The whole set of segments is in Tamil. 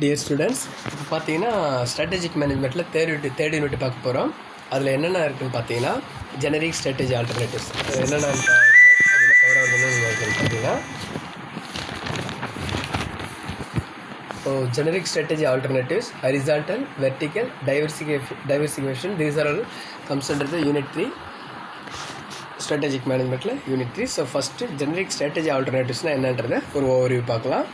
டியர் ஸ்டூடெண்ட்ஸ், இப்போ பார்த்தீங்கன்னா ஸ்ட்ராட்டஜிக் மேனேஜ்மெண்ட்டில் தேர்ட் யூனிட் பார்க்க போகிறோம். அதில் என்னென்ன இருக்குதுன்னு பார்த்தீங்கன்னா ஜெனரிக் ஸ்ட்ராட்டஜி ஆல்டர்னேட்டிவ்ஸ் என்னென்ன அதில் கவர் ஆகுதுன்னு பார்த்தீங்கன்னா generic strategy alternatives, horizontal, vertical, diversification, these are all comes under the unit 3 strategic மேனேஜ்மெண்ட்டில் unit 3. So first generic strategy ஆல்டர்னேட்டிவ்ஸ்னால் என்னன்றதை ஒரு ஓவர்வியூ பார்க்கலாம்.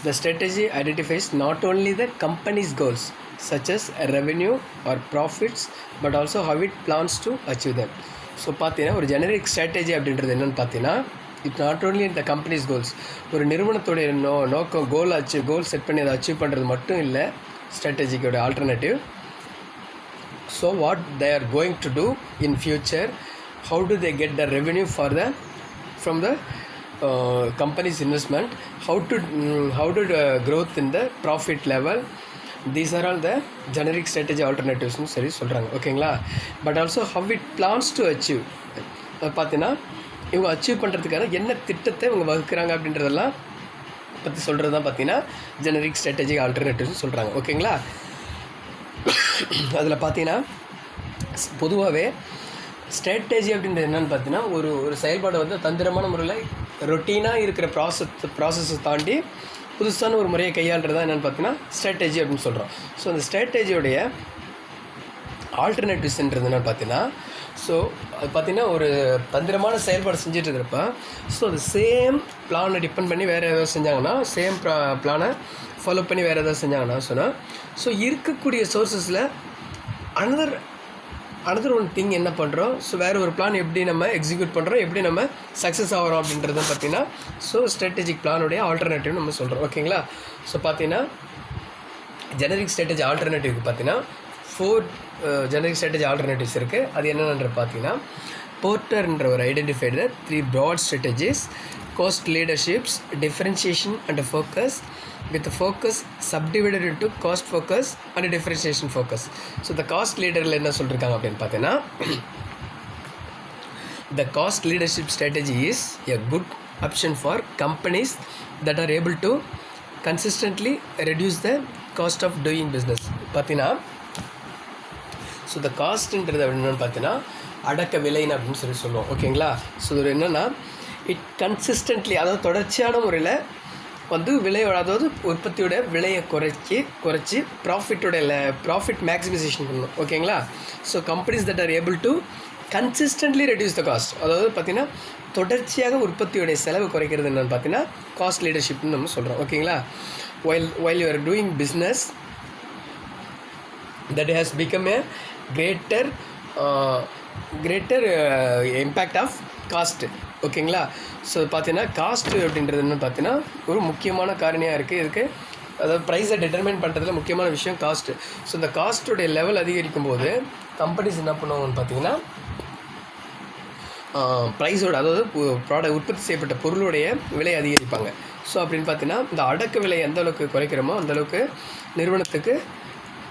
The strategy identifies not only the company's goals such as revenue or profits but also how it plans to achieve them. So பார்த்தீங்கன்னா ஒரு ஜெனரிக் ஸ்ட்ராட்டஜி அப்படின்றது என்னென்னு பார்த்தீங்கன்னா இட் நாட் ஓன்லி இந்த கம்பெனிஸ் கோல்ஸ், ஒரு நிறுவனத்துடைய நோக்கம் கோல் செட் பண்ணி அதை அச்சீவ் பண்ணுறது மட்டும் இல்லை ஸ்ட்ராட்டஜிக்கோட alternative. So what they are going to do in future, how do they get the revenue from the company's investment, how to growth in the profit level. These are all the generic strategy alternatives னு சரி சொல்கிறாங்க. ஓகேங்களா? But also have it plans to achieve, பார்த்தீங்கன்னா இவங்க அச்சீவ் பண்ணுறதுக்கான என்ன திட்டத்தை இவங்க வகுக்கிறாங்க அப்படின்றதெல்லாம் பற்றி சொல்கிறது தான் பார்த்தீங்கன்னா ஜெனரிக் ஸ்ட்ராட்டஜி ஆல்டர்னேட்டிவ்ஸ்னு சொல்கிறாங்க. ஓகேங்களா? அதில் பார்த்தீங்கன்னா பொதுவாகவே ஸ்ட்ராட்டஜி அப்படின்றது என்னென்னு பார்த்தீங்கன்னா ஒரு செயல்பாடு வந்து தந்திரமான முறையில் ரொட்டீனாக இருக்கிற ப்ராசஸை தாண்டி புதுசான ஒரு முறையை கையாளுறது தான் என்னென்னு பார்த்தீங்கன்னா ஸ்ட்ராட்டஜி அப்படின்னு சொல்கிறோம். ஸோ அந்த ஸ்ட்ராட்டஜியோடைய ஆல்டர்னேட்டிவ்ஸ்ன்றது என்னென்னு பார்த்தீங்கன்னா, ஸோ அது பார்த்திங்கன்னா ஒரு தந்திரமான செயல்பாடு செஞ்சுட்டு இருக்கிறப்ப ஸோ அது சேம் பிளானை டிபெண்ட் பண்ணி வேறு ஏதாவது செஞ்சாங்கன்னா, சேம் பிளானை ஃபாலோ பண்ணி வேறு ஏதாவது செஞ்சாங்கன்னா சொன்னால், ஸோ இருக்கக்கூடிய சோர்ஸஸில் அனதர் ஒன் திங் என்ன பண்ணுறோம், ஸோ வேறு ஒரு பிளான் எப்படி நம்ம எக்ஸிக்யூட் பண்ணுறோம், எப்படி நம்ம சக்ஸஸ் ஆகிறோம் அப்படின்றது பார்த்திங்கன்னா ஸோ ஸ்ட்ராட்டஜிக் பிளானுடைய ஆல்டர்னேட்டிவ் நம்ம சொல்கிறோம். ஓகேங்களா? ஸோ பார்த்தீங்கன்னா ஜெனரிக் ஸ்ட்ராட்டஜி ஆல்டர்னேட்டிவ்க்கு பார்த்தீங்கன்னா 4 ஜெனரிக் ஸ்ட்ராட்டஜி ஆல்டர்னேட்டிவ்ஸ் இருக்குது. அது என்னென்னு பார்த்தீங்கன்னா போர்ட்டர்ன்றவர் identified 3 broad strategies: cost leaderships, differentiation and focus, with focus subdivided into cost focus and differentiation focus. So the cost leaderல என்ன சொல்லிருக்காங்க அப்படின்னு பார்த்தீங்கன்னா, the cost leadership strategy is a good option for companies that are able to consistently reduce the cost of doing business. பார்த்தீங்கன்னா ஸோ the காஸ்ட்ன்றது என்னென்னு பார்த்தீங்கன்னா அடக்க விலைன்னு அப்படின்னு சொல்லுவோம். ஓகேங்களா? ஸோ இது என்னென்னா இட் கன்சிஸ்டன்ட்லி, அதாவது தொடர்ச்சியான முறையில் வந்து விலையோட, அதாவது உற்பத்தியோட விலையை குறைச்சி ப்ராஃபிட் மேக்ஸிமைசேஷன் பண்ணணும். ஓகேங்களா? So companies that are able to consistently reduce the cost, அதாவது பார்த்திங்கன்னா தொடர்ச்சியாக உற்பத்தியோடைய செலவு குறைக்கிறது என்னென்னு பார்த்தீங்கன்னா காஸ்ட் லீடர்ஷிப்னு நம்ம சொல்கிறோம். ஓகேங்களா? while you are doing business that has become a greater impact of cost. ஓகேங்களா? ஸோ பார்த்தீங்கன்னா காஸ்ட் அப்படின்றது என்னென்னு பார்த்தீங்கன்னா ஒரு முக்கியமான காரணியாக இருக்குது இதுக்கு, அதாவது ப்ரைஸை டிட்டர்மைன் பண்ணுறதுல முக்கியமான விஷயம் காஸ்ட்டு. ஸோ இந்த காஸ்ட்டுடைய லெவல் அதிகரிக்கும் போது கம்பெனிஸ் என்ன பண்ணுவாங்கன்னு பார்த்தீங்கன்னா ப்ரைஸோட, அதாவது உற்பத்தி செய்யப்பட்ட பொருளுடைய விலை அதிகரிப்பாங்க. ஸோ அப்படின்னு பார்த்தீங்கன்னா இந்த அடக்க விலை எந்த அளவுக்கு குறைக்கிறோமோ அந்தளவுக்கு நிறுவனத்துக்கு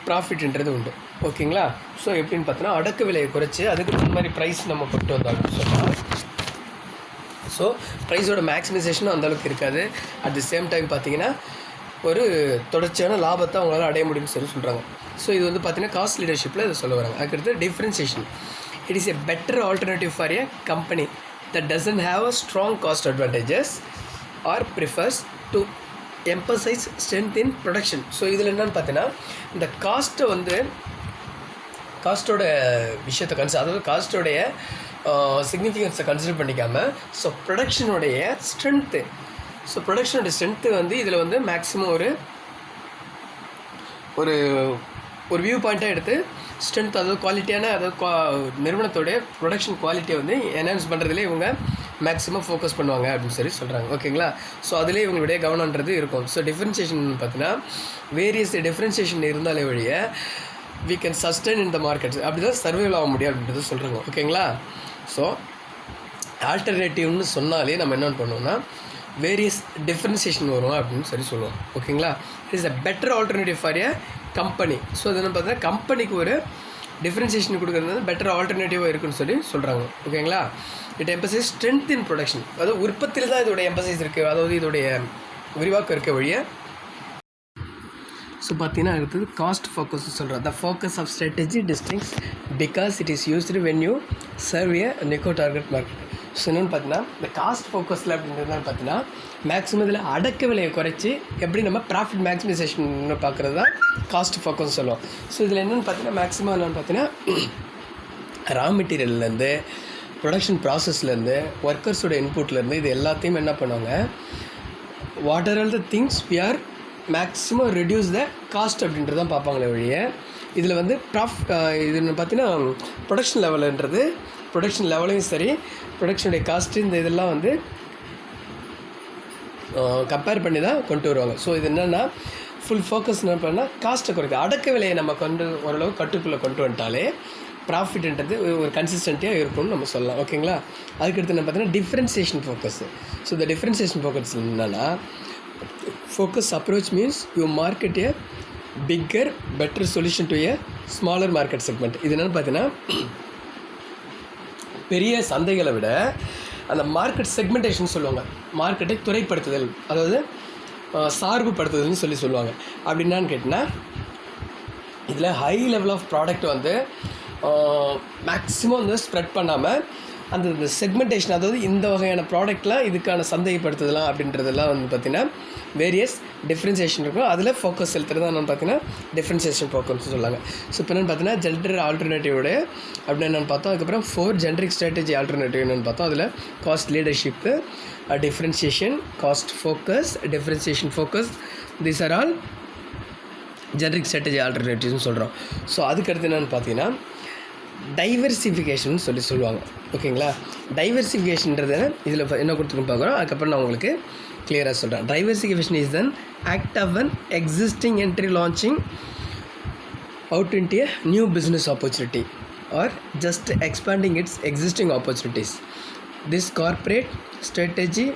ப்ராஃபிட்ன்றது உண்டு. ஓகேங்களா? ஸோ எப்படின்னு பார்த்தீங்கன்னா அடக்க விலையை குறைச்சி அதுக்கு இந்த மாதிரி ப்ரைஸ் நம்ம கொண்டு வந்தாலும் சொன்னால் ஸோ ப்ரைஸோட மேக்ஸிமைசேஷனும் அந்தளவுக்கு இருக்காது. அட் தி சேம் டைம் பார்த்தீங்கன்னா ஒரு தொடர்ச்சியான லாபத்தை அவங்களால அடைய முடியும்னு சொல்கிறாங்க. ஸோ இது வந்து பார்த்தீங்கன்னா காஸ்ட் லீடர்ஷிப்பில் இதை சொல்ல வராங்க. அதுக்கடுத்து differentiation. It is a better alternative for a company that doesn't have a strong cost advantages or prefers to emphasize strength in production. So இதில் என்னென்னு பார்த்தீங்கன்னா இந்த காஸ்ட்டோட விஷயத்தை அதாவது காஸ்ட்டோடைய சிக்னிஃபிகன்ஸை கன்சிடர் பண்ணிக்காமல் ஸோ ப்ரொடக்ஷனுடைய ஸ்ட்ரென்த்து வந்து இதில் வந்து மேக்ஸிமம் ஒரு வியூ பாயிண்ட்டாக எடுத்து ஸ்ட்ரென்த், அதாவது குவாலிட்டியான, அதாவது நிறுவனத்தோடைய ப்ரொடக்ஷன் குவாலிட்டியை வந்து என்ஹான்ஸ் பண்ணுறதுலேயே இவங்க மேக்ஸிமம் ஃபோக்கஸ் பண்ணுவாங்க அப்படின்னு சொல்கிறாங்க. ஓகேங்களா? ஸோ அதிலே இவங்களுடைய கவனன்றது இருக்கும். ஸோ டிஃப்ரென்சியேஷன் பார்த்தீங்கன்னா வேரியஸ் டிஃப்ரென்சியேஷன் இருந்தாலே வழிய we can sustain in the markets, அப்படி தான் சர்வைவல் ஆக முடியும் அப்படின்றது சொல்கிறாங்க. ஓகேங்களா? ஸோ ஆல்டர்னேட்டிவ்னு சொன்னாலே நம்ம என்னென்னு பண்ணுவோம்னா வேரியஸ் டிஃப்ரென்சியேஷன் வரும் அப்படின்னு சொல்லுவோம். ஓகேங்களா? It is a better alternative for a company. So அது என்ன பார்த்தீங்கன்னா கம்பெனிக்கு ஒரு டிஃப்ரென்சியேஷன் கொடுக்குறது பெட்டர் ஆல்டர்னேட்டிவாக இருக்குன்னு சொல்கிறாங்க. ஓகேங்களா? It emphasise strength in production, அதாவது உற்பத்தியில் தான் இதோடைய எம்பசைஸ் இருக்குது, அதாவது இதோடைய விரிவாக்கம் இருக்க வழிய ஸோ பார்த்தீங்கன்னா அடுத்தது காஸ்ட் ஃபோக்கஸ் சொல்கிறோம். The focus of strategy distinct because it is used when you serve a niche target market. So என்னென்னு பார்த்தீங்கன்னா இந்த காஸ்ட் ஃபோக்கஸில் அப்படின்றது பார்த்தீங்கன்னா மேக்ஸிமம் இதில் அடக்க விலையை குறைச்சி எப்படி நம்ம ப்ராஃபிட் மேக்ஸிமைசேஷன் பார்க்குறது தான் காஸ்ட் ஃபோக்கஸ் சொல்லுவோம். ஸோ இதில் என்னென்னு பார்த்தீங்கன்னா மேக்ஸிமம் என்னென்னு பார்த்தீங்கன்னா ரா மெட்டீரியல்லேருந்து ப்ரொடக்ஷன் ப்ராசஸ்லேருந்து ஒர்க்கர்ஸோட இன்புட்லேருந்து இது எல்லாத்தையும் என்ன பண்ணுவாங்க, what are all the things we are maximum reduce the cost அப்படின்றது தான் பார்ப்பாங்களே ஒழிய இதில் வந்து இது பார்த்தீங்கன்னா ப்ரொடக்ஷன் லெவலுன்றது ப்ரொடக்ஷன் லெவலையும் சரி ப்ரொடக்ஷனுடைய காஸ்ட்டு இந்த இதெல்லாம் வந்து கம்பேர் பண்ணி தான் கொண்டு வருவாங்க. ஸோ இது என்னென்னா ஃபுல் ஃபோக்கஸ் என்ன பண்ணால் காஸ்ட்டை குறைக்க அடக்க விலையை நம்ம ஓரளவு கட்டுக்குள்ளே கொண்டு வந்துட்டாலே ப்ராஃபிட்ன்றது ஒரு கன்சிஸ்டன்ட்டியாக இருக்கும்னு நம்ம சொல்லலாம். ஓகேங்களா. அதுக்கடுத்து என்ன பார்த்தீங்கன்னா டிஃப்ரென்சியேஷன் ஃபோக்கஸ். ஸோ இந்த டிஃப்ரென்சியேஷன் ஃபோக்கஸ் என்னென்னா focus approach means you market A bigger better solution to A smaller market segment. இது என்னென்னு பார்த்தீங்கன்னா பெரிய சந்தைகளை விட அந்த மார்க்கெட் செக்மெண்டேஷன் சொல்லுவாங்க, மார்க்கெட்டை துறைப்படுத்துதல், அதாவது சார்புப்படுத்துதல்னு சொல்லுவாங்க. அப்படின்னான்னு கேட்டிங்கன்னா இதில் ஹை லெவல் ஆஃப் ப்ராடக்ட் வந்து மேக்ஸிமம் வந்து ஸ்ப்ரெட் பண்ணாமல் அந்த செக்மெண்டேஷன், அதாவது இந்த வகையான ப்ராடக்ட்லாம் இதுக்கான சந்தைப்படுத்துதலாம் அப்படின்றதெல்லாம் வந்து பார்த்திங்கன்னா வேரியஸ் டிஃப்ரென்சியேஷன் இருக்கும். அதில் ஃபோக்கஸ் செலுத்துறது என்னென்னு பார்த்தீங்கன்னா டிஃப்ரென்சியேஷன் ஃபோக்கஸ்னு சொல்லுவாங்க. ஸோ இப்போ என்னென்னு பார்த்தீங்கன்னா ஜெண்டர் ஆல்டர்னேட்டிவோட அப்படின்னு என்னென்னு பார்த்தோம். அதுக்கப்புறம் 4 ஜென்ரிக் ஸ்ட்ராட்டஜி ஆல்டர்னேட்டிவ் என்னென்னு பார்த்தோம். அதில் cost leadership, differentiation, cost focus, differentiation focus, these are all generic strategy ஆல்டர்னேட்டிவ்ஸ்னு சொல்கிறோம். ஸோ அதுக்கடுத்து என்னென்னு பார்த்தீங்கன்னா டைவர்சிஃபிகேஷன் சொல்லுவாங்க. ஓகேங்களா. டைவர்சிஃபிகேஷன்றது இதில் என்ன கொடுத்துருன்னு பார்க்குறோம். அதுக்கப்புறம் நான் உங்களுக்கு கிளியராக சொல்கிறேன். Diversification is the act of an existing entry launching out into a new business opportunity or just expanding its existing opportunities. This corporate strategy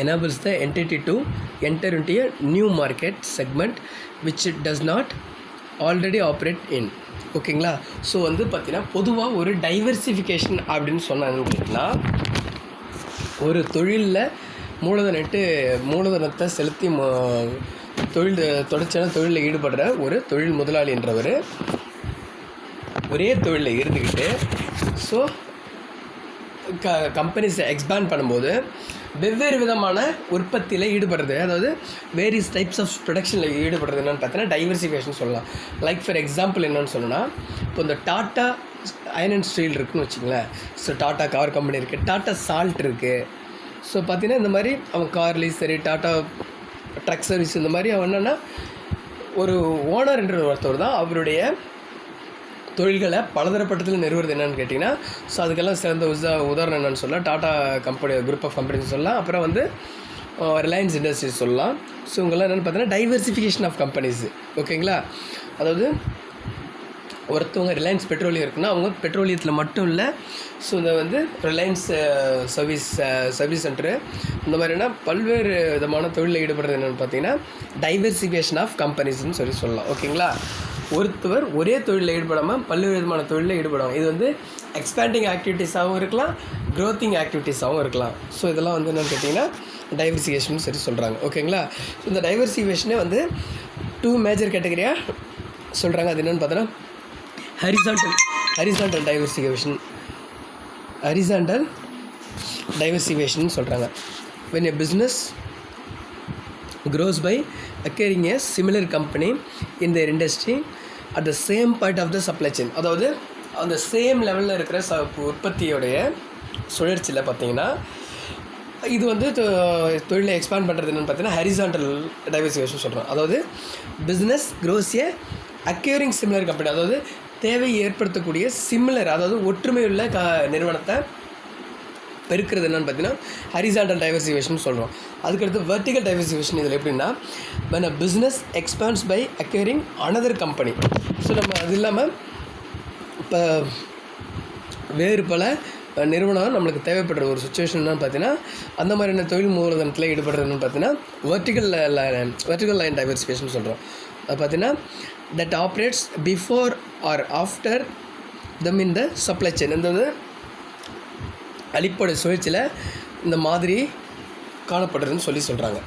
enables the entity to enter into a new market segment which it does not already operate in. ஓகேங்களா. ஸோ வந்து பார்த்திங்கன்னா பொதுவாக ஒரு டைவர்சிஃபிகேஷன் அப்படின்னு சொன்னாங்கன்னா ஒரு தொழிலில் மூலதனத்தை செலுத்தி தொடர்ச்சியான தொழிலில் ஈடுபடுற ஒரு தொழில் முதலாளின்றவர் ஒரே தொழிலில் இருந்துக்கிட்டு ஸோ கம்பெனிஸை எக்ஸ்பேண்ட் பண்ணும்போது வெவ்வேறு விதமான உற்பத்தியில் ஈடுபடுறது, அதாவது வேரியஸ் டைப்ஸ் ஆஃப் ப்ரொடக்ஷனில் ஈடுபடுறது என்னென்னு பார்த்தீங்கன்னா டைவர்சிஃபிகேஷன் சொல்லலாம். லைக் ஃபார் எக்ஸாம்பிள் என்னென்னு சொன்னால் இப்போ இந்த டாட்டா அயர்ன் அண்ட் ஸ்டீல் இருக்குதுன்னு வச்சுங்களேன். ஸோ டாட்டா கார் கம்பெனி இருக்குது, டாட்டா சால்ட் இருக்குது. ஸோ பார்த்திங்கன்னா இந்த மாதிரி அவன் கார்லேயும் சரி டாட்டா ட்ரக் சர்வீஸ் இந்த மாதிரி அவன் என்னென்னா ஒரு ஓனர் என்ற ஒருத்தவர் தான் அவருடைய தொழில்களை பலதரப்பட்டத்தில் நிறுவுறது என்னென்னு கேட்டிங்கன்னா ஸோ அதுக்கெல்லாம் சிறந்த உதாரணம் என்னென்னு சொல்லலாம் Tata company group of companies சொல்லலாம். அப்புறம் வந்து ரிலையன்ஸ் இண்டஸ்ட்ரீஸ் சொல்லலாம். ஸோ இவங்கெல்லாம் என்னென்னு பார்த்தீங்கன்னா டைவர்சிஃபிகேஷன் ஆஃப் கம்பெனிஸ். ஓகேங்களா. அதாவது ஒருத்தவங்க ரிலையன்ஸ் பெட்ரோலியம் இருக்குன்னா அவங்க பெட்ரோலியத்தில் மட்டும் இல்லை, ஸோ இந்த வந்து ரிலையன்ஸ் சர்வீஸ் சென்டரு இந்த மாதிரினா பல்வேறு விதமான தொழிலில் ஈடுபடுறது என்னென்னு பார்த்தீங்கன்னா டைவர்சிஃபிகேஷன் ஆஃப் கம்பெனிஸ்ன்னு சொல்லலாம். ஓகேங்களா. ஒருத்தவர் ஒரே தொழிலில் ஈடுபடாமல் பல்வேறு விதமான தொழிலில் ஈடுபடுவாங்க. இது வந்து எக்ஸ்பேண்டிங் ஆக்டிவிட்டீஸாகவும் இருக்கலாம், க்ரோத்திங் ஆக்டிவிட்டீஸாகவும் இருக்கலாம். ஸோ இதெல்லாம் வந்து என்னென்னு கேட்டிங்கன்னா டைவர்சிஃபிகேஷன் சொல்கிறாங்க. ஓகேங்களா. இந்த டைவர்சிஃபிகேஷனே வந்து 2 மேஜர் கேட்டகரியாக சொல்கிறாங்க. அது என்னென்னு பார்த்தோன்னா ஹரிசாண்டல் டைவர்சிஃபிகேஷன் சொல்கிறாங்க. when a business grows by acquiring a similar company in their industry at the same point of the supply chain, அதாவது அந்த சேம் லெவலில் இருக்கிற உற்பத்தியோடைய சுழற்சியில் பார்த்தீங்கன்னா இது வந்து தொழிலை எக்ஸ்பேண்ட் பண்ணுறது என்னென்னு பார்த்தீங்கன்னா ஹரிசாண்டல் டைவர்சிஃபிகேஷன் சொல்கிறோம். அதாவது பிஸ்னஸ் க்ரோஸ் ஏ அக்யூரிங் சிமிலர் கம்பெனி, அதாவது தேவை ஏற்படுத்தக்கூடிய சிமிலர், அதாவது ஒற்றுமையுள்ள நிறுவனத்தை பெருக்கிறது என்னென்னு பார்த்தீங்கன்னா ஹரிசாண்டல் டைவர்சிஃபிகேஷன் சொல்கிறோம். அதுக்கடுத்து வெர்டிகல் டைவர்சிஃபிகேஷன் இதில் எப்படின்னா when a business expands by acquiring another company. So நம்ம அது இல்லாமல் இப்போ வேறு பல நிறுவனம் நம்மளுக்கு தேவைப்படுற ஒரு சுச்சுவேஷன் என்னென்னு பார்த்தீங்கன்னா அந்த மாதிரியான தொழில் மூலதனத்தில் ஈடுபடுறதுன்னு பார்த்தீங்கன்னா வெர்டிகல் லைன் டைவர்சிஃபிகேஷன் சொல்கிறோம். அது பார்த்தீங்கன்னா that operates before or after them in the supply chain. இந்த அடிப்படை சுழற்சியில் இந்த மாதிரி காணப்படுறதுன்னு சொல்கிறாங்க.